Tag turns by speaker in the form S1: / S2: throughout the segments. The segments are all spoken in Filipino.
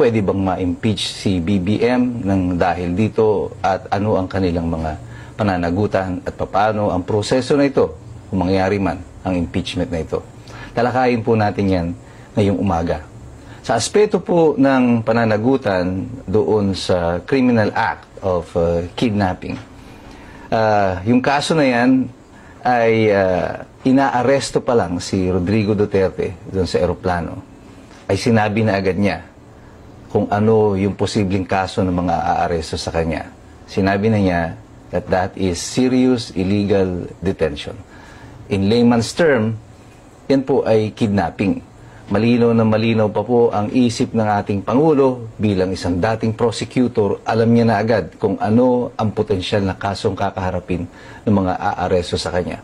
S1: pwede bang ma-impeach si BBM ng dahil dito at ano ang kanilang mga pananagutan at paano ang proseso na ito kung mangyari man ang impeachment na ito. Talakayin po natin yan ngayong umaga. Sa aspeto po ng pananagutan doon sa Criminal Act of Kidnapping, yung kaso na yan ay inaaresto pa lang si Rodrigo Duterte doon sa eroplano, ay sinabi na agad niya kung ano yung posibleng kaso ng mga aaresto sa kanya. Sinabi na niya that is serious illegal detention. In layman's term, yan po ay kidnapping. Malinaw na malinaw pa po ang isip ng ating Pangulo bilang isang dating prosecutor. Alam niya na agad kung ano ang potensyal na kasong kakaharapin ng mga aaresto sa kanya.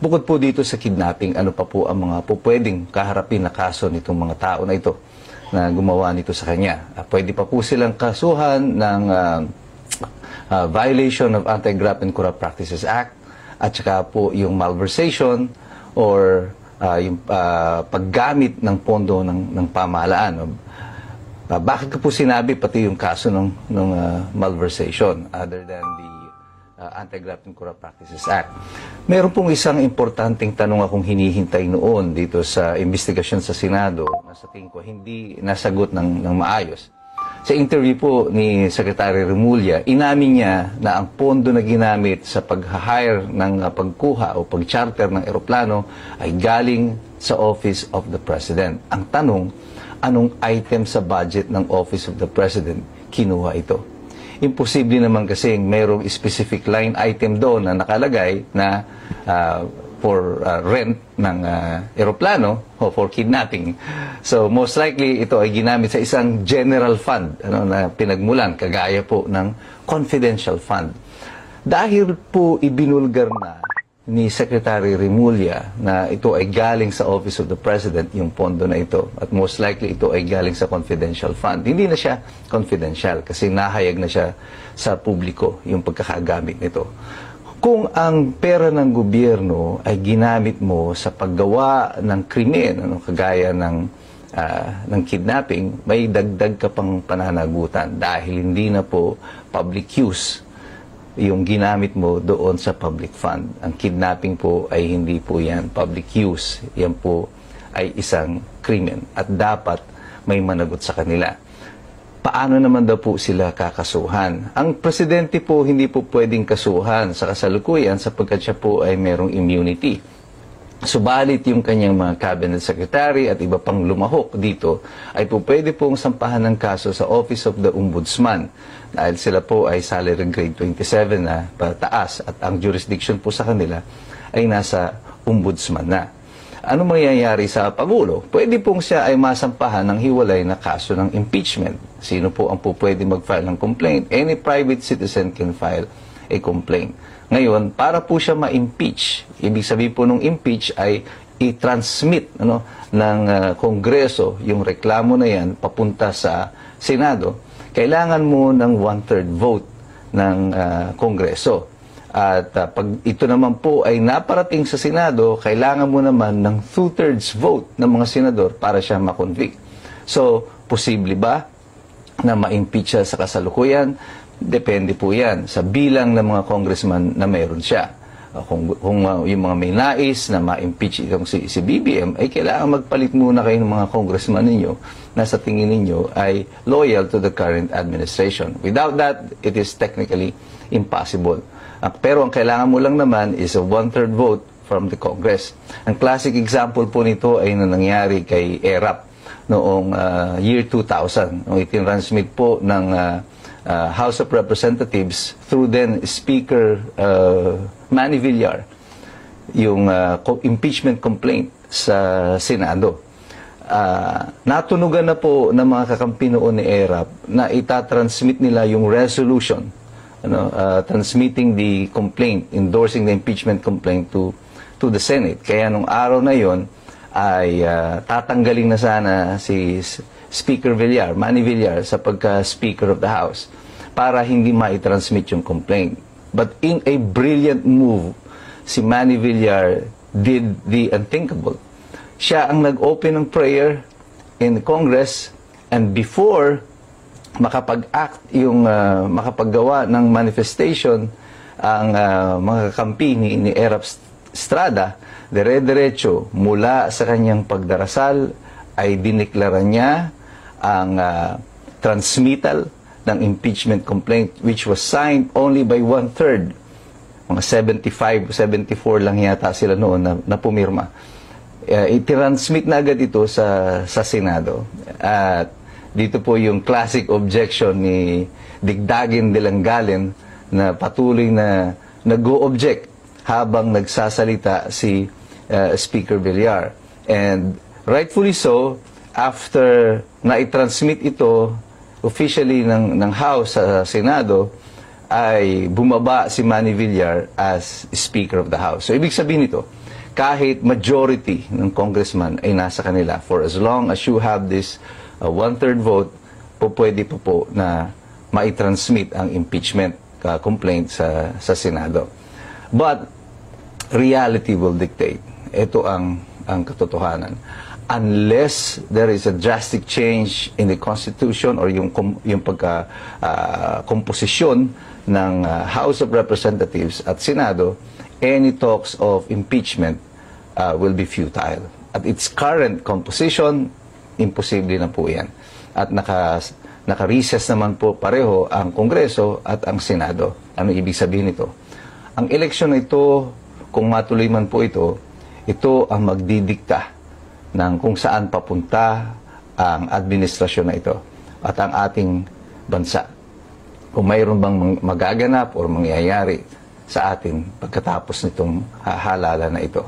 S1: Bukod po dito sa kidnapping, ano pa po ang mga pwedeng kaharapin na kaso nitong mga tao na ito na gumawa nito sa kanya. Pwede pa po silang kasuhan ng violation of Anti-Graft and Corrupt Practices Act at saka po yung malversation or yung paggamit ng pondo ng pamahalaan. Bakit ko po sinabi pati yung kaso ng malversation other than the Anti-Graft and Corrupt Practices Act? Meron pong isang importanteng tanong akong hinihintay noon dito sa investigasyon sa Senado na sa tingin ko hindi nasagot ng maayos. Sa interview po ni Secretary Remulla, inamin niya na ang pondo na ginamit sa pag-hire ng pagkuha o pag-charter ng eroplano ay galing sa Office of the President. Ang tanong, anong item sa budget ng Office of the President kinuha ito? Imposible naman kasi mayroong specific line item doon na nakalagay na for rent ng eroplano o for kidnapping. So most likely ito ay ginamit sa isang general fund na pinagmulan kagaya po ng confidential fund. Dahil po ibinulgar na ni Secretary Remulla na ito ay galing sa Office of the President yung pondo na ito at most likely ito ay galing sa confidential fund. Hindi na siya confidential kasi nahayag na siya sa publiko yung pagkakagamit nito. Kung ang pera ng gobyerno ay ginamit mo sa paggawa ng krimen, kagaya ng kidnapping, may dagdag ka pang pananagutan dahil hindi na po public use yung ginamit mo doon sa public fund. Ang kidnapping po ay hindi po yan public use. Yan po ay isang krimen at dapat may managot sa kanila. Paano naman daw po sila kakasuhan? Ang presidente po hindi po pwedeng kasuhan sa kasalukuyan sapagkat siya po ay merong immunity. Subalit yung kanyang mga cabinet secretary at iba pang lumahok dito ay po pwede pong sampahan ng kaso sa Office of the Ombudsman dahil sila po ay salary grade 27 na pataas at ang jurisdiction po sa kanila ay nasa Ombudsman na. Ano mangyayari sa Pangulo? Pwede pong siya ay masampahan ng hiwalay na kaso ng impeachment. Sino po ang po pwede mag-file ng complaint? Any private citizen can file a complaint. Ngayon, para po siya ma-impeach, ibig sabihin po ng impeach ay i-transmit ng Kongreso yung reklamo na yan papunta sa Senado. Kailangan mo ng 1/3 vote ng Kongreso. At pag ito naman po ay naparating sa Senado, kailangan mo naman ng 2/3 vote ng mga senador para siya ma-convict. So, posible ba na ma-impeach siya sa kasalukuyan? Depende po yan sa bilang ng mga congressman na mayroon siya. Kung yung mga may nais na ma-impeach itong si BBM, ay kailangan magpalit muna kayo ng mga congressman ninyo na sa tingin ninyo ay loyal to the current administration. Without that, it is technically impossible. Pero ang kailangan mo lang naman is a 1/3 vote from the Congress. Ang classic example po nito ay nangyari kay ERAP noong year 2000. Nung itinransmit po ng House of Representatives through then Speaker Manny Villar yung impeachment complaint sa Senado. Natunugan na po ng mga kakampi noon ni ERAP na itatransmit nila yung resolution transmitting the complaint, endorsing the impeachment complaint to the Senate. Kaya nung araw na yon ay tatanggalin na sana si Speaker Villar, Manny Villar, sa pagka-Speaker of the House para hindi ma-transmit yung complaint. But in a brilliant move, si Manny Villar did the unthinkable. Siya ang nag-open ng prayer in Congress And before makapag-act yung makapaggawa ng manifestation ang mga kampi ni Erap Estrada, dire-diretso mula sa kanyang pagdarasal ay diniklara niya ang transmittal ng impeachment complaint, which was signed only by 1/3. Mga 75, 74 lang yata sila noon na pumirma. Itransmit na agad ito sa Senado. At dito po yung classic objection ni Digdagin de Langalen na patuloy na nag-o-object habang nagsasalita si Speaker Villar. And rightfully so, after na i-transmit ito officially ng House sa Senado, ay bumaba si Manny Villar as Speaker of the House. So ibig sabihin nito, kahit majority ng congressman ay nasa kanila, for as long as you have this 1/3 vote, pwede po na mai-transmit ang impeachment complaint sa Senado. But reality will dictate. Ito ang katotohanan. Unless there is a drastic change in the Constitution or yung komposisyon ng House of Representatives at Senado, any talks of impeachment will be futile. At its current composition, imposible na po yan. At naka-recess naman po pareho ang Kongreso at ang Senado. Ano ibig sabihin nito? Ang eleksyon na ito, kung matuloy man po ito ang magdidikta ng kung saan papunta ang administrasyon na ito at ang ating bansa. Kung mayroon bang magaganap o mangyayari sa atin pagkatapos nitong halalan na ito.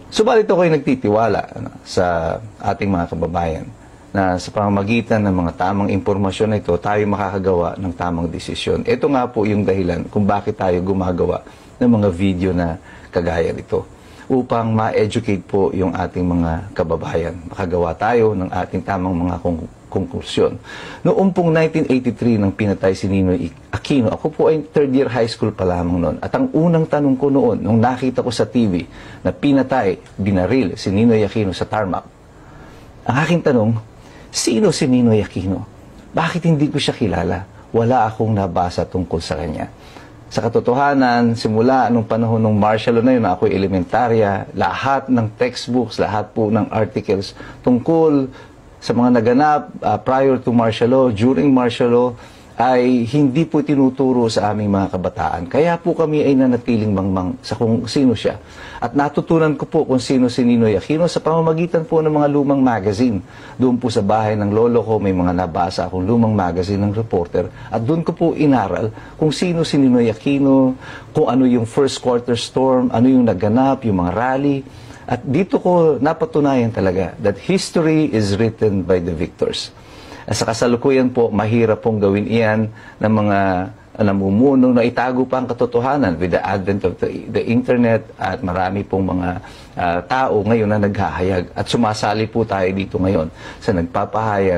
S1: Subalit ako ay nagtitiwala sa ating mga kababayan na sa pamamagitan ng mga tamang impormasyon na ito, tayo makakagawa ng tamang desisyon. Ito nga po yung dahilan kung bakit tayo gumagawa ng mga video na kagaya nito, upang ma-educate po yung ating mga kababayan. Makagawa tayo ng ating tamang mga konklusyon. Noong pong 1983 nang pinatay si Ninoy Aquino, ako po ay third year high school pa lamang noon. At ang unang tanong ko noon, nung nakita ko sa TV na pinatay, binaril si Ninoy Aquino sa tarmac, ang aking tanong, sino si Ninoy Aquino? Bakit hindi ko siya kilala? Wala akong nabasa tungkol sa kanya. Sa katotohanan, simula nung panahon ng martial law na yun, na ako'y elementarya, lahat ng textbooks, lahat po ng articles tungkol sa mga naganap prior to martial law, during martial law, ay hindi po tinuturo sa aming mga kabataan. Kaya po kami ay nanatiling mangmang sa kung sino siya. At natutunan ko po kung sino si Ninoy Aquino sa pamamagitan po ng mga lumang magazine. Doon po sa bahay ng lolo ko, may mga nabasa akong lumang magazine ng reporter. At doon ko po inaral kung sino si Ninoy Aquino, kung ano yung first quarter storm, ano yung naganap, yung mga rally. At dito ko napatunayan talaga that history is written by the victors. Sa kasalukuyan po, mahirap pong gawin iyan ng mga namumuno na itago pa ang katotohanan with the advent of the internet at marami pong mga tao ngayon na naghahayag. At sumasali po tayo dito ngayon sa nagpapahayag